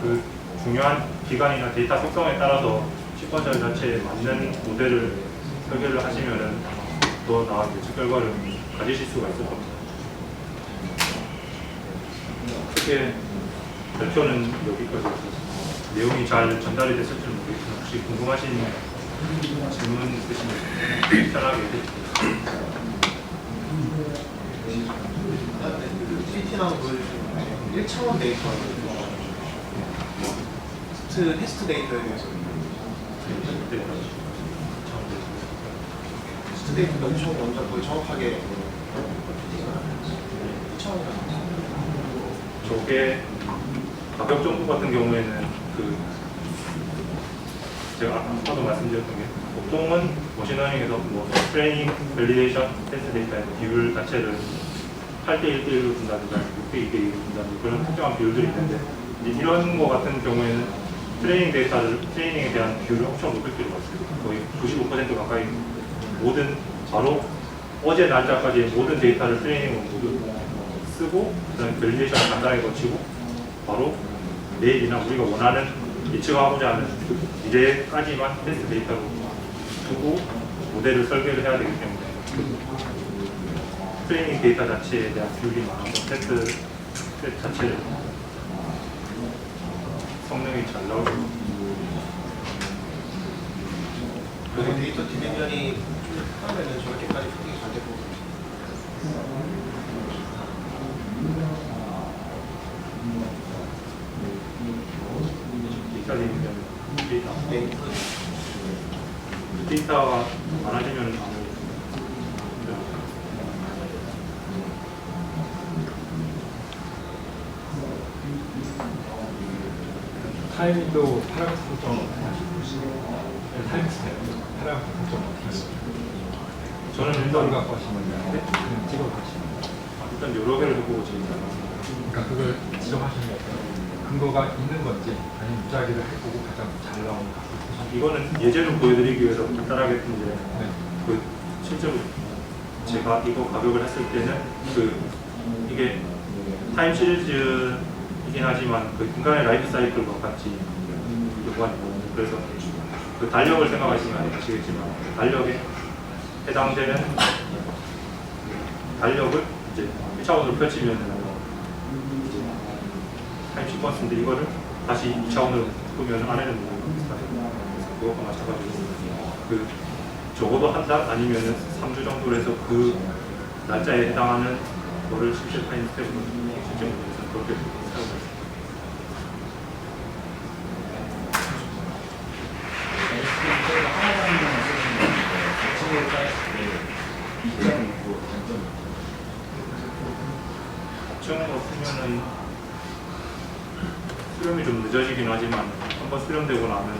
Speaker 1: 그 중요한 기간이나 데이터 속성에 따라서 시퀀셜 자체에 맞는 모델을 설계를 하시면은 더 나은 예측 결과를 가지실 수가 있을 겁니다. 어떻게 발표는 여기까지. 내용이 잘 전달이 됐을지 모르겠지만 혹시 궁금하신 질문 있으시면 편하게 해주세요.
Speaker 3: CT나 그 1차원 데이터, 테스트 데이터에 대해서 테스트 데이터가 엄청 먼저 거의 정확하게 1차원이라는
Speaker 1: 저게 가격 정보 같은 경우에는 그 제가 아까도 말씀드렸던 게 보통은 머신러닝에서 뭐 트레이닝, 밸리데이션, 테스트 데이터의 비율 자체를 8대 1대1로 준다든가 6대 2대 2로 준다든가 그런 특정한 비율들이 있는데, 이런 거 같은 경우에는 트레이닝에 대한 비율을 엄청 높일 필요가 있어요. 거의 95% 가까이 모든 바로 어제 날짜까지의 모든 데이터를 트레이닝으로 모두 쓰고, 그다음에 밸리데이션을 간단하게 거치고 바로 내일이나 우리가 원하는 예측하고자 하는 그 미래까지만 테스트 데이터로 두고 모델을 설계를 해야 되기 때문에 트레이닝 데이터 자체에 대한 비율이 많아서 테스트 자체를 성능이 잘 나오고,
Speaker 3: 그리고 데이터 디멘션이 하면은 저렇게까지 크게 잘 되고
Speaker 1: 데이터가 많아지면 아무래도
Speaker 4: 타이밍도 파라미터 설정 타이밍 스텝 파라미터 설정 어떻게 하세요?
Speaker 1: 저는
Speaker 4: 윈도우를
Speaker 1: 일단,
Speaker 4: 갖고 하시는 건가요? 그냥 찍어가시는 거예요?
Speaker 1: 일단 여러 개를 해보고 지금
Speaker 4: 그러니까 그걸 지정하시는 게 근거가 있는 건지 아니면 무작위를 해보고 가장 잘 나오는 값을
Speaker 1: 이거는 예제로 보여드리기 위해서 간단하게 이제
Speaker 4: 네.
Speaker 1: 그 실제로 제가 이거 가격을 했을 때는 그 이게 타임 시리즈이긴 하지만 그 인간의 라이프 사이클과 같이 연관이 있거든요. 그래서 그 달력을 생각하시면 아시겠지만 달력에 해당되는 달력을 이제 1차원으로 펼치면 이제 타임 시퀀스인데 이거를 다시 2차원으로 보면 안에는 뭐 비슷하죠. 그래서 그것과 마찬가지로 그 적어도 한 달 아니면은 3주 정도로 해서 그 날짜에 해당하는 거를 실제 타임 스텝으로 실제 모델에서 그렇게 사용했습니다. 걱정으로 쓰면은 수렴이 좀 늦어지긴 하지만 한번 수렴되고 나면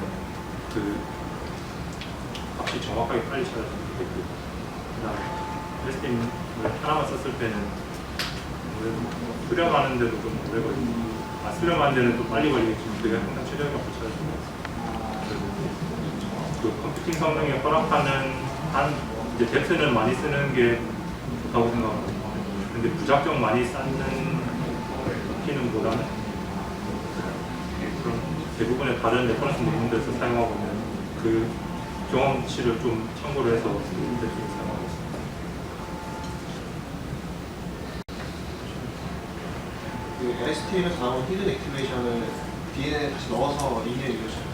Speaker 1: 그 값이 정확하게 빨리 찾아지는 게 있고 그다음에 레스팅을 하나만 썼을 때는 아무래도 수렴하는데도 좀 오래 걸리고 수렴하는 데는 또 빨리 걸리겠지만 그게 항상 최적의 값을 찾아주는 것 같습니다. 그 컴퓨팅 성능이 허락하는 한 이제 뎁스는 많이 쓰는 게 좋다고 생각합니다. 근데 무작정 많이 쌓는 기능보다는 그런 대부분의 다른 레퍼런스 모델에서 사용하고 있는 그 경험치를 좀 참고를 해서 사용하고 있습니다.
Speaker 3: 그 LSTM에서 나온 히든 액티베이션을 DNA에 다시 넣어서 리니어 이루어졌잖아요.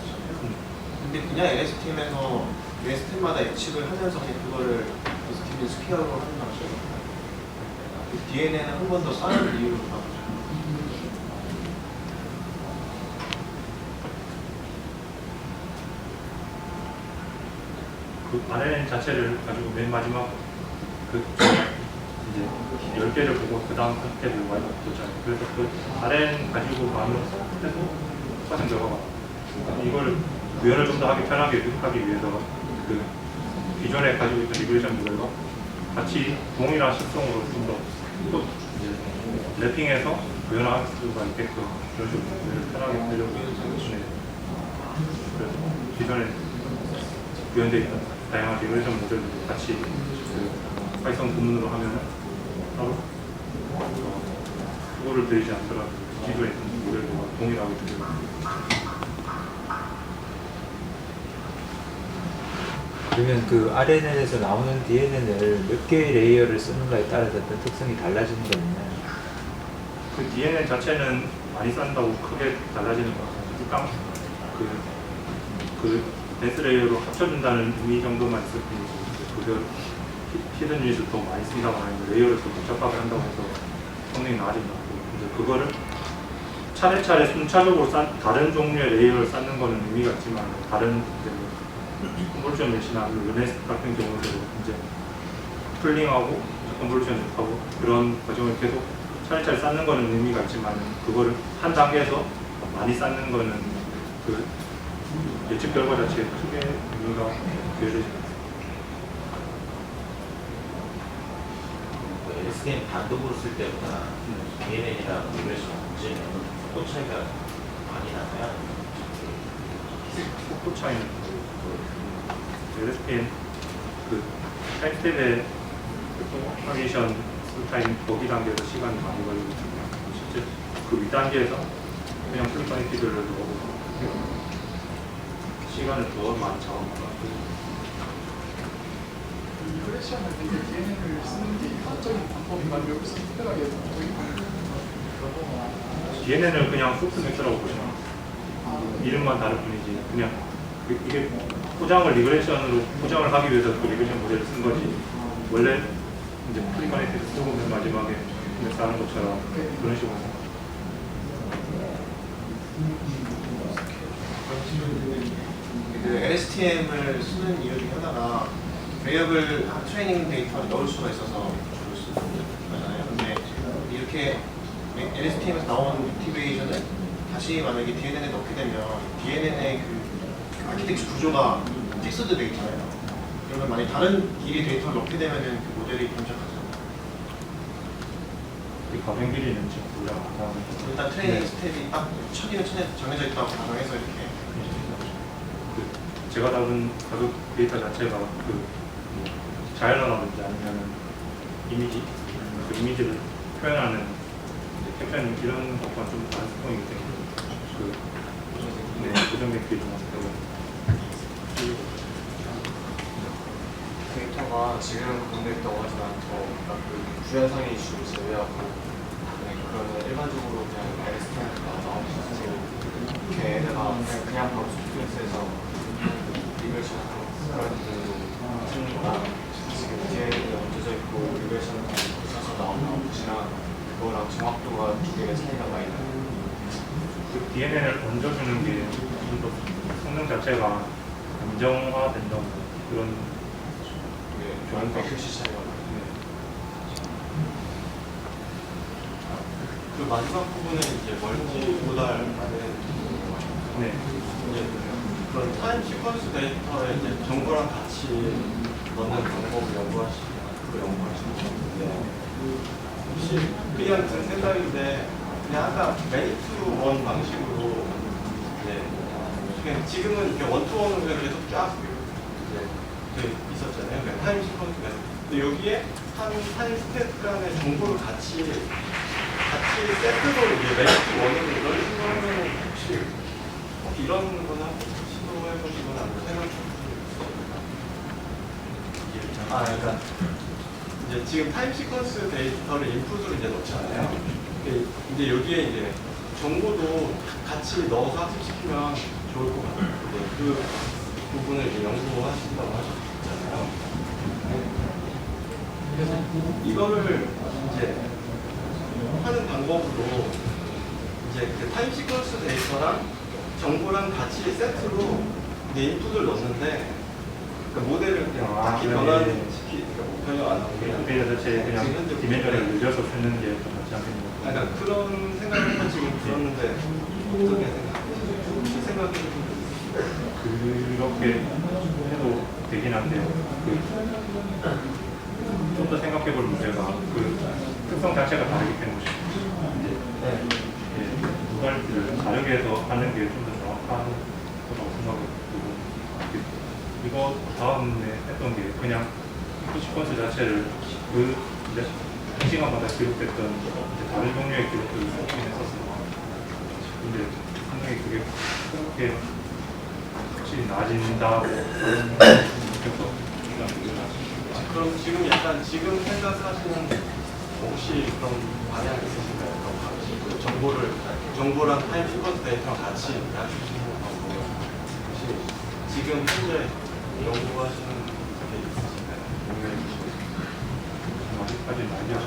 Speaker 3: 근데 그냥 LSTM에서 매 스텝마다 예측을 하면서 그냥 그거를 LSTM 스퀘어로 하는 방식으로 DNA는 한 번 더 쌓는 이유로 나오죠.
Speaker 1: 그 RNN 자체를 가지고 맨 마지막 그 이제 10개를 보고 그 다음 스텝을 많이 보잖아요. 그래서 그 RNN 가지고 많은 해도 똑같은 결과가 나와요. 이걸 구현을 좀 더 하기 편하게 하기 위해서 그 기존에 가지고 있던 리그레이션 모델과 같이 동일한 식성으로 좀 더 또 이제 랩핑해서 구현할 수가 있게끔 그런 식으로 모델을 편하게 하려고 네. 그래서 기존에 구현되어 있던 다양한 리그레이션 모델도 같이 그 파이썬 구문으로 하면은 따로 수고를 들이지 않더라도 기존에 있던 모델과 동일하게 들려요.
Speaker 5: 그러면 그 RNN에서 나오는 DNN을 몇 개의 레이어를 쓰는가에 따라서 어떤 특성이 달라지는 거있나요?
Speaker 1: 그 DNN 자체는 많이 쌓는다고 크게 달라지는 것 같아요. 일단 그 댄스 레이어로 합쳐준다는 의미 정도만 있을 뿐이지 그걸 히든 유닛을 더 많이 쓴다거나 아니면 레이어를 더 복잡하게 한다고 해서 성능이 나아진다. 근데 그거를 차례차례 순차적으로 다른 종류의 레이어를 쌓는 거는 의미가 있지만 다른 이제 컨볼루션 메시나 르네스 같은 경우에도 이제 풀링하고 컨볼루션 하고 그런 과정을 계속 차례차례 쌓는 거는 의미가 있지만 그거를 한 단계에서 많이 쌓는 거는 그 예측 결과 자체에 크게 의미가 부여되지 않습니다.
Speaker 6: LSTM 단독으로 쓸 때보다 DNN이랑 리그레이션 문제는 속도 차이가 많이 나나요?
Speaker 1: 속도 차이는 LSTM 그 타임 스텝의 프로파게이션 타임 거기 단계에서 시간이 많이 걸리고 실제 그 위 단계에서 그냥 프리커넥티드를 넣어도 시간을 더 많이 잡아먹어요.
Speaker 7: 리그레이션을 DNN을 쓰는 게 이상적인 방법인가요? 여기서 특별하게
Speaker 1: DNN을 그냥 소프트맥스라고 보시면 이름만 다를 뿐이지 그냥 이게 포장을 리그레이션으로 포장을 하기 위해서 그 리그레이션 모델을 쓴 거지 원래 이제 프리커넥티드 쓰고 맨 마지막에 하는 것처럼 그런 식으로
Speaker 3: 그 LSTM을 쓰는 이유 중에 하나가 배역을 트레이닝 데이터를 넣을 수가 있어서 주로 쓰는 거잖아요. 근데 이렇게 LSTM에서 나온 액티베이션을 다시 만약에 DNN에 넣게 되면 DNN의 그 아키텍처 구조가 픽스드 되어 있잖아요. 그러면 만약 다른 길이 데이터를 넣게 되면은 그 모델이 변적하죠.
Speaker 1: 이 가변 길이는 지금 몰라.
Speaker 3: 일단 트레이닝 스텝이 딱 첫이는 천에 정해져 있다고 가정해서 이렇게
Speaker 1: 제가 다룬 가족 데이터 자체가 자연어라든지 아니면 이미지, 그 이미지를 표현하는 캡션 이런 것과 좀 다른 특성이기 때문에 고정된 길이만
Speaker 2: 데이터가 지금 공개했다고 하지만 그 구현상의 이슈를 제외하고 그런 일반적으로 그냥 LSTM에서 나오는 걔네가 그냥 바로 소프트웨어에서 리그레이션 그런 거랑 지금 DNN이 얹어져 있고 리그레이션 써서 나오는 아웃풋이랑 그거랑 정확도가 두 개의 차이가 많이 나요.
Speaker 1: 그 DNN을 얹어주는 게 좀 더 성능 자체가 안정화된다고 그런
Speaker 2: 좋은 글씨 차이가 많이 그 마지막 부분은 이제 멀티 모달하는
Speaker 1: 네.
Speaker 2: 이제 그런 타임 시퀀스 데이터에 이제 정보랑 같이 넣는 방법을 연구하시면 그거 연구하시는 것 같은데 혹시 그냥 든 생각인데 그냥 아까 매니 투 원 방식으로 이제 그냥 지금은 이렇게 원투원으로 계속 쫙 이제 있었잖아요. 그러니까 타임 시퀀스가. 근데 여기에 한 타임 스텝 간의 정보를 같이 세트로 이제 매니 투 원으로 이런 식으로 하면 혹시 이런 거는 시도해보시거나 생각해보시면 그러니까 이제 지금 타임 시퀀스 데이터를 인풋으로 이제 넣잖아요. 이제 여기에 이제 정보도 같이 넣어서 학습시키면 좋을 것 같아요. 그 부분을 이제 연구하신다고 하셨잖아요. 그래서 이거를 이제 하는 방법으로 이제 그 타임 시퀀스 데이터랑 정보랑 같이 세트로 이제 인풋을 넣는데 그 모델을 그냥 딱히 변형 안 하고 그냥
Speaker 1: 데이터 자체에 그냥 디멘전을 늘려서 쓰는 게 좀 맞지 않겠냐고.
Speaker 2: 그러니까 그런 생각을 한번 지금 들었는데 어떻게 생각하세요? 혹시 생각해
Speaker 1: 그렇게 해도 되긴 한데요. 좀 더 생각해 볼 문제가 그 특성 자체가 다르기 때문에 모달리티를 다르게 해서 하는 게 좀 더 정확한 거라고 생각했고 이거 다음에 했던 게 그냥 시퀀스 자체를 그 이제 한 시간마다 기록됐던 이제 다른 종류의 기록들을 쓰긴 했었어요. 근데 상당히 그게 그렇게 확실히 나아진다고 느껴서
Speaker 2: 그럼 지금 약간 지금 생각하시는 혹시 그런 방향 있으신가요? 그런 방식? 정보랑 타임 시퀀스 데이터랑 같이 해주시는 방법 혹시 지금 현재 연구하시는 게 있으신가요? 공유해 주시면
Speaker 1: 아직까지 아이디어가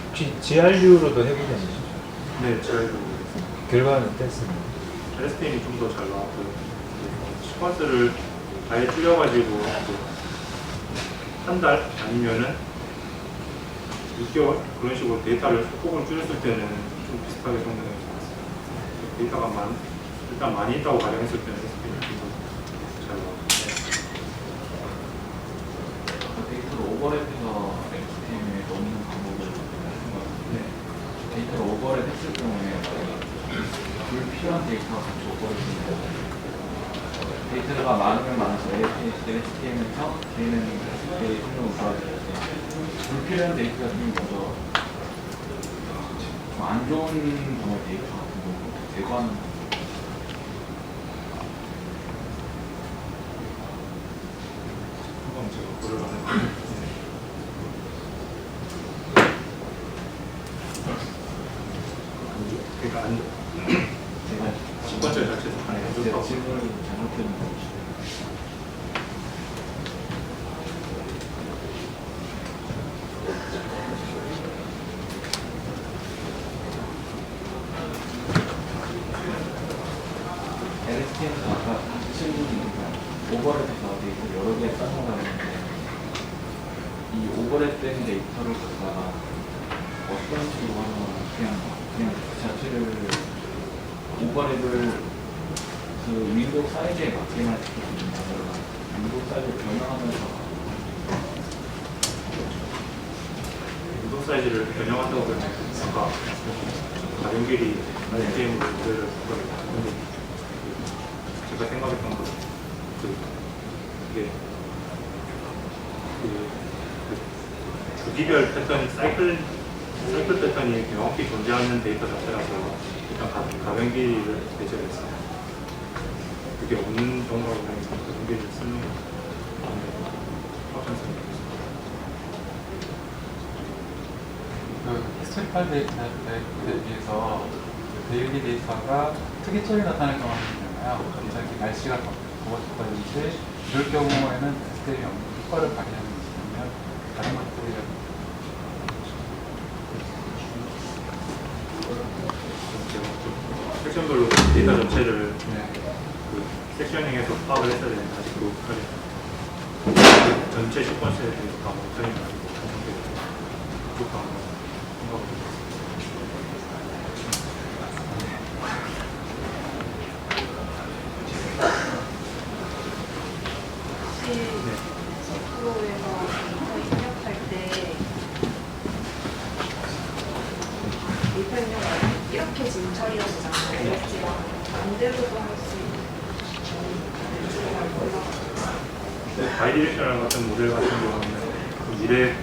Speaker 5: 혹시 GRU로도 해보셨나요?
Speaker 1: 네, 제가
Speaker 5: 결과는 어땠습니까?
Speaker 1: LSTM이 좀 더 잘 나왔고요. 시퀀스를 아예 줄여가지고 한 달 아니면은 6개월 그런 식으로 데이터를 소폭을 줄였을 때는 좀 비슷하게 성능이 나왔어요. 데이터가 일단 많이 있다고 가정했을 때는 LSTM이 좀 더 잘 나왔어요.
Speaker 8: 데이터를 오버랩해서 LSTM에 넣는 방법을
Speaker 1: 네.
Speaker 8: 데이터를 오버랩 했을 경우에 불필요한 데이터가 같이 오버랩되는 데이터가 많으면 많아서 LSTM에서 DNN의 성능을 좋아지는데 불필요한 데이터가 좀 먼저 안 좋은 경우의 데이터 같은 거 제거하는
Speaker 1: 한번 제가 고려를 하는 그러니까
Speaker 8: 제가
Speaker 1: 시퀀스 자체에서 안
Speaker 8: 제가
Speaker 1: 좋다고
Speaker 8: 질문을 잘못했는 거 LSTM에서 아까 친구니까 오버랩해서 데이터를 여러 개 쌓아가는데 이 오버랩된 데이터를 갖다가 어떤 식으로 하면 그냥 그 자체를 오버랩을 그 윈도우 사이즈에 맞게만 시켜주는 거예요. 윈도우 사이즈를 변화하면서
Speaker 1: 운동 사이즈를 변형한다고 그러면 아까 가변 길이 게임으로 모델을 바꿔요. 제가 생각했던 거 이게 주기별 패턴 사이클 패턴이 명확히 존재하는 데이터 자체라서 일단 가변 길이를 배제를 했어요. 그게 없는 경우라고 하면 가변 길이를 쓰는 게 확장성이 있어요.
Speaker 4: 그 히스토리컬 데이터에 비해서 데일리 데이터가 특이점이 나타나는 경우가 있잖아요. 그래서 이렇게 날씨가 더워졌다든지 이럴 경우에는 STM이 없는 효과를 발휘하는 것이 있으면 다른 것들이
Speaker 1: 섹션별로 데이터 전체를
Speaker 4: 네.
Speaker 1: 그 섹셔닝에서 파악을 했어야 되는데 아직 그까지 전체 시퀀스에 대해서 다 모니터링을 하고 부족한 거 생각하고 있습니다.
Speaker 9: 혹시 프로에서 데이터 입력할 때 데이터 입력을 이렇게 지금 처리가 되잖아요. LST랑 반대로도 할 수 있는
Speaker 1: 바이디렉셔널 같은 모델 같은 경우는 미래